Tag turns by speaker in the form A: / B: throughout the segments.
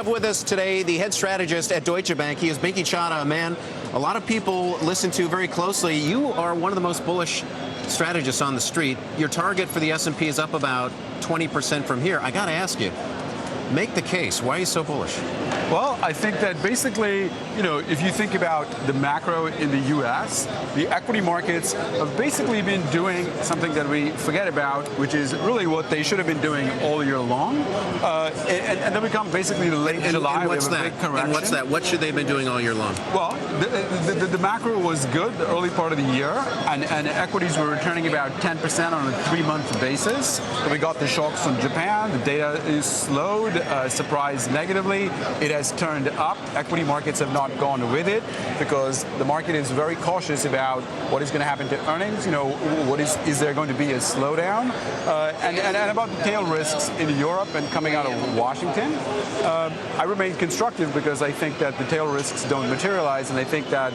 A: have with us today the head strategist at Deutsche Bank. He is Binky Chadha, a man a lot of people listen to very closely. You are one of the most bullish strategists on the street. Your target for the S&P is up about 20% from here. I got to ask you, make the case. Why are you so bullish?
B: Well, I think that basically, if you think about the macro in the U.S., the equity markets have basically been doing something that we forget about, which is really what they should have been doing all year long. And then we come basically to late July.
A: And what's that? And what's that? What should they have been doing all year long?
B: Well, the macro was good the early part of the year, and equities were returning about 10% on a 3-month basis. We got the shocks from Japan. The data is slowed, surprised negatively. It has turned up. Equity markets have not gone with it because the market is very cautious about what is going to happen to earnings. Is there going to be a slowdown? And about the tail risks in Europe and coming out of Washington. I remain constructive because I think that the tail risks don't materialize, and I think that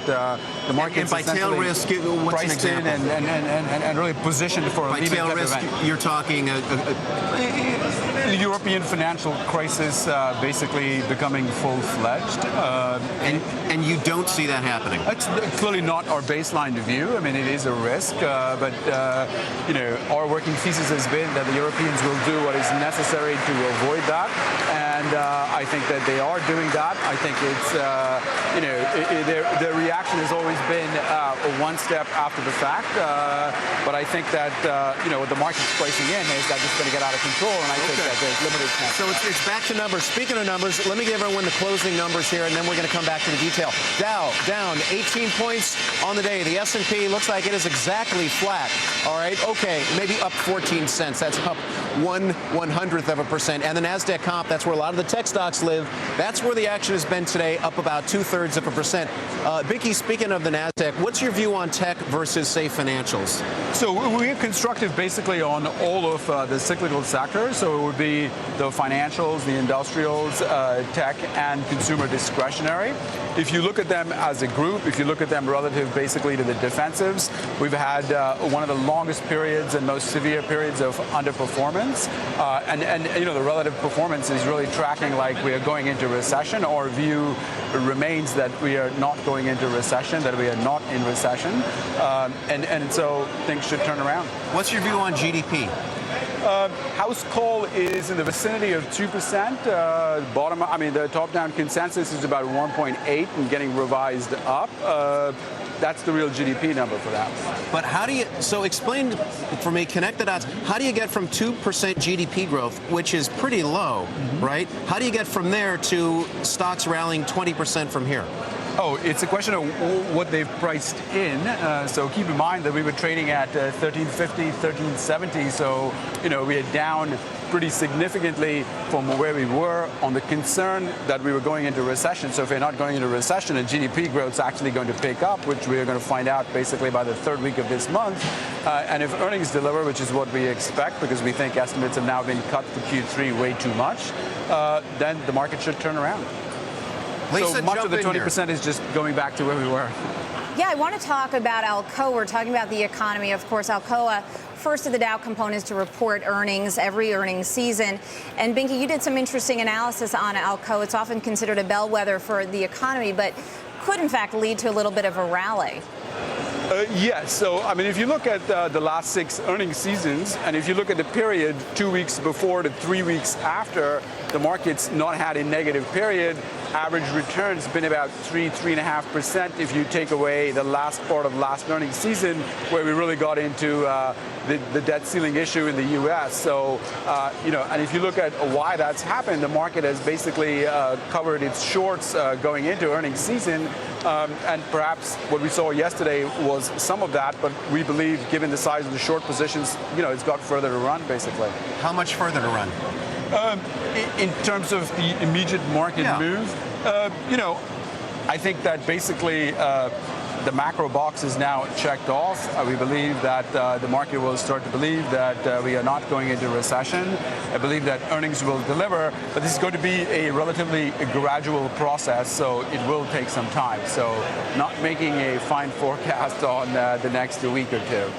B: the market
A: and by tail risk, what's an example?
B: And really positioned for a
A: by tail risk, you're talking
B: the European financial crisis basically becoming full-fledged.
A: And you don't see that happening?
B: It's clearly not our baseline view. I mean, it is a risk, but our working thesis has been that the Europeans will do what is necessary to avoid that, and I think that they are doing that. I think it's, their reaction has always been one step after the fact, but I think that, what the market's pricing in is that it's going to get out of control, and I think that there's limited chance.
A: So it's back to numbers. Speaking of numbers, let me give everyone the closing numbers here, and then we're going to come back to the detail. Dow down 18 points on the day. The S&P looks like it is exactly flat. All right, okay, maybe up 14 cents. That's up 1/100%. And the NASDAQ comp, that's where a lot of the tech stocks live. That's where the action has been today, up about 2/3%. Binky, speaking of the NASDAQ, what's your view on tech versus, say, financials?
B: So we're constructive basically on all of the cyclical sectors. So it would be the financials, the industrials, tech, and consumer discretionary. If you look at them as a group, if you look at them relative basically to the defensives, we've had one of the longest periods and most severe periods of underperformance. And the relative performance is really tracking like we are going into recession. Our view remains that we are not going into recession, that we are not in recession. And so things should turn around.
A: What's your view on GDP?
B: House call is in the vicinity of 2%. The top-down consensus is about 1.8 and getting revised up. That's the real GDP number for that.
A: But how do you, so explain for me, connect the dots, how do you get from 2% GDP growth, which is pretty low, right? How do you get from there to stocks rallying 20% from here?
B: Oh, it's a question of what they've priced in. So keep in mind that we were trading at 1350, 1370. So, we are down pretty significantly from where we were on the concern that we were going into recession. So if we're not going into recession and GDP growth is actually going to pick up, which we are going to find out basically by the 3rd week of this month, and if earnings deliver, which is what we expect because we think estimates have now been cut for Q3 way too much, then the market should turn around.
A: Lisa,
B: so much of the 20% is just going back to where we were.
C: Yeah, I want to talk about Alcoa. We're talking about the economy. Of course, Alcoa, first of the Dow components to report earnings every earnings season. And Binky, you did some interesting analysis on Alcoa. It's often considered a bellwether for the economy, but could in fact lead to a little bit of a rally.
B: Yes. So, if you look at the last 6 earnings seasons, and if you look at the period 2 weeks before to 3 weeks after, the market's not had a negative period. Average return's been about 3.5% if you take away the last part of last earnings season where we really got into the debt ceiling issue in the U.S. So, and if you look at why that's happened, the market has basically covered its shorts going into earnings season. And perhaps what we saw yesterday was some of that, but we believe, given the size of the short positions, it's got further to run, basically.
A: How much further to run?
B: In terms of the immediate market move, I think that basically the macro box is now checked off. We believe that the market will start to believe that we are not going into recession. I believe that earnings will deliver, but this is going to be a relatively gradual process, so it will take some time. So not making a fine forecast on the next week or two.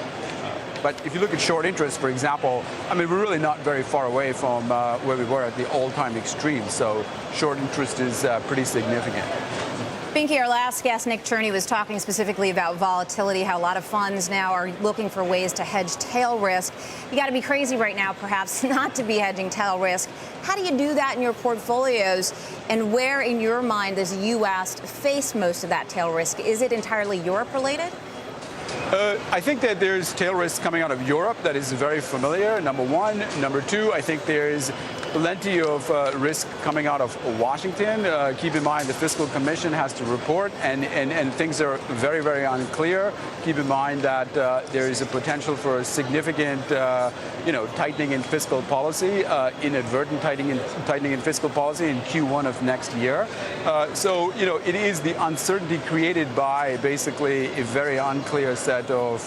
B: But if you look at short interest, for example, I mean, we're really not very far away from where we were at the all-time extreme. So short interest is pretty significant.
C: Binky, our last guest, Nick Cherney, was talking specifically about volatility, how a lot of funds now are looking for ways to hedge tail risk. You got to be crazy right now, perhaps, not to be hedging tail risk. How do you do that in your portfolios? And where, in your mind, does U.S. face most of that tail risk? Is it entirely Europe-related?
B: I think that there's tail risk coming out of Europe that is very familiar, number one. Number two, I think there's plenty of risk coming out of Washington. Keep in mind the Fiscal Commission has to report, and things are very, very unclear. Keep in mind that there is a potential for a significant, tightening in fiscal policy, inadvertent tightening in fiscal policy in Q1 of next year. So, it is the uncertainty created by basically a very unclear set of,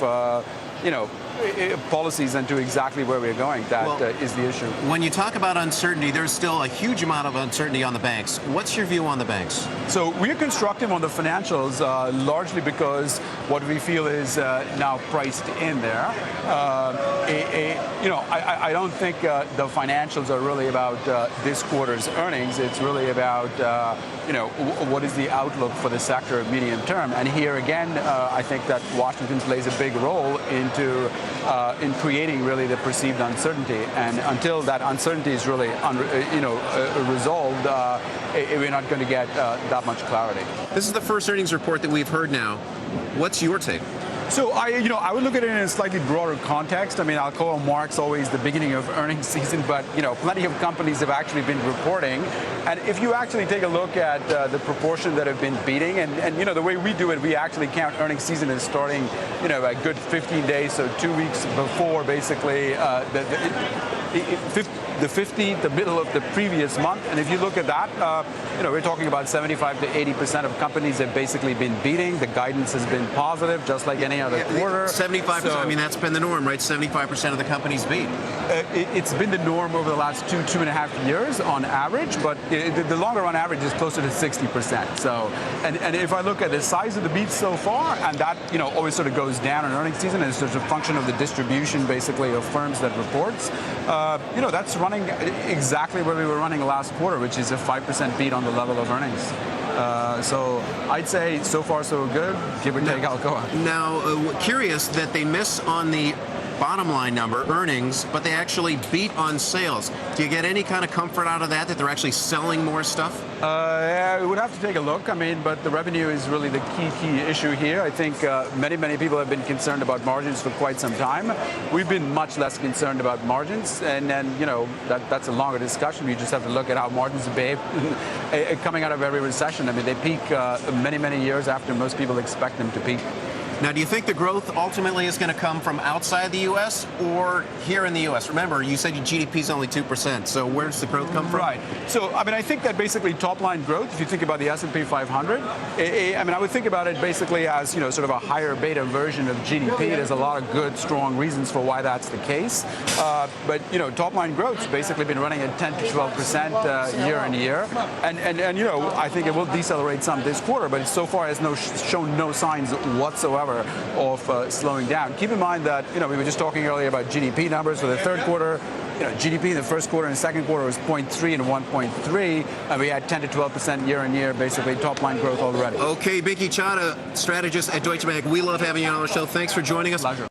B: policies into exactly where we're going. That is the issue.
A: When you talk about uncertainty, there's still a huge amount of uncertainty on the banks. What's your view on the banks? So
B: we're constructive on the financials, largely because what we feel is now priced in there. I don't think the financials are really about this quarter's earnings. It's really about what is the outlook for the sector medium term. And here again, I think that Washington plays a big role in creating really the perceived uncertainty. And until that uncertainty is really resolved, we're not going to get that much clarity.
A: This is the first earnings report that we've heard now. What's your take?
B: So I would look at it in a slightly broader context. I mean, Alcoa marks always the beginning of earnings season, but plenty of companies have actually been reporting. And if you actually take a look at the proportion that have been beating, and the way we do it, we actually count earnings season as starting a good 15 days, so 2 weeks before basically the 15th, the middle of the previous month. And if you look at that, we're talking about 75 to 80% of companies have basically been beating. The guidance has been positive, just like any other quarter.
A: 75%, I mean, that's been the norm, right? 75% of the companies beat.
B: It's been the norm over the last 2.5 years on average, but the longer run average is closer to 60%. So, and if I look at the size of the beats so far, and that, always sort of goes down in earnings season, and it's just a function of the distribution, basically, of firms that reports, that's running exactly where we were running last quarter, which is a 5% beat on the level of earnings. So I'd say so far so good, give or take Alcoa.
A: Now, curious that they miss on the bottom line number, earnings, but they actually beat on sales. Do you get any kind of comfort out of that they're actually selling more stuff?
B: Yeah, we would have to take a look. I mean, but the revenue is really the key issue here. I think many people have been concerned about margins for quite some time. We've been much less concerned about margins, and then that's a longer discussion. You just have to look at how margins behave coming out of every recession. I mean, they peak many years after most people expect them to peak.
A: Now, do you think the growth ultimately is going to come from outside the U.S. or here in the U.S.? Remember, you said your GDP is only 2%, so where does the growth come from?
B: Right. So, I mean, I think that basically top-line growth, if you think about the S&P 500, I would think about it basically as, sort of a higher beta version of GDP. There's a lot of good, strong reasons for why that's the case. But, top-line growth's basically been running at 10 to 12% year on year. And I think it will decelerate some this quarter, but so far has shown no signs whatsoever of slowing down. Keep in mind that we were just talking earlier about GDP numbers for the third quarter. GDP in the first quarter and second quarter was 0.3 and 1.3, and we had 10 to 12% year on year, basically top line growth already.
A: Okay, Binky Chadha, strategist at Deutsche Bank. We love having you on our show. Thanks for joining us.
B: Pleasure.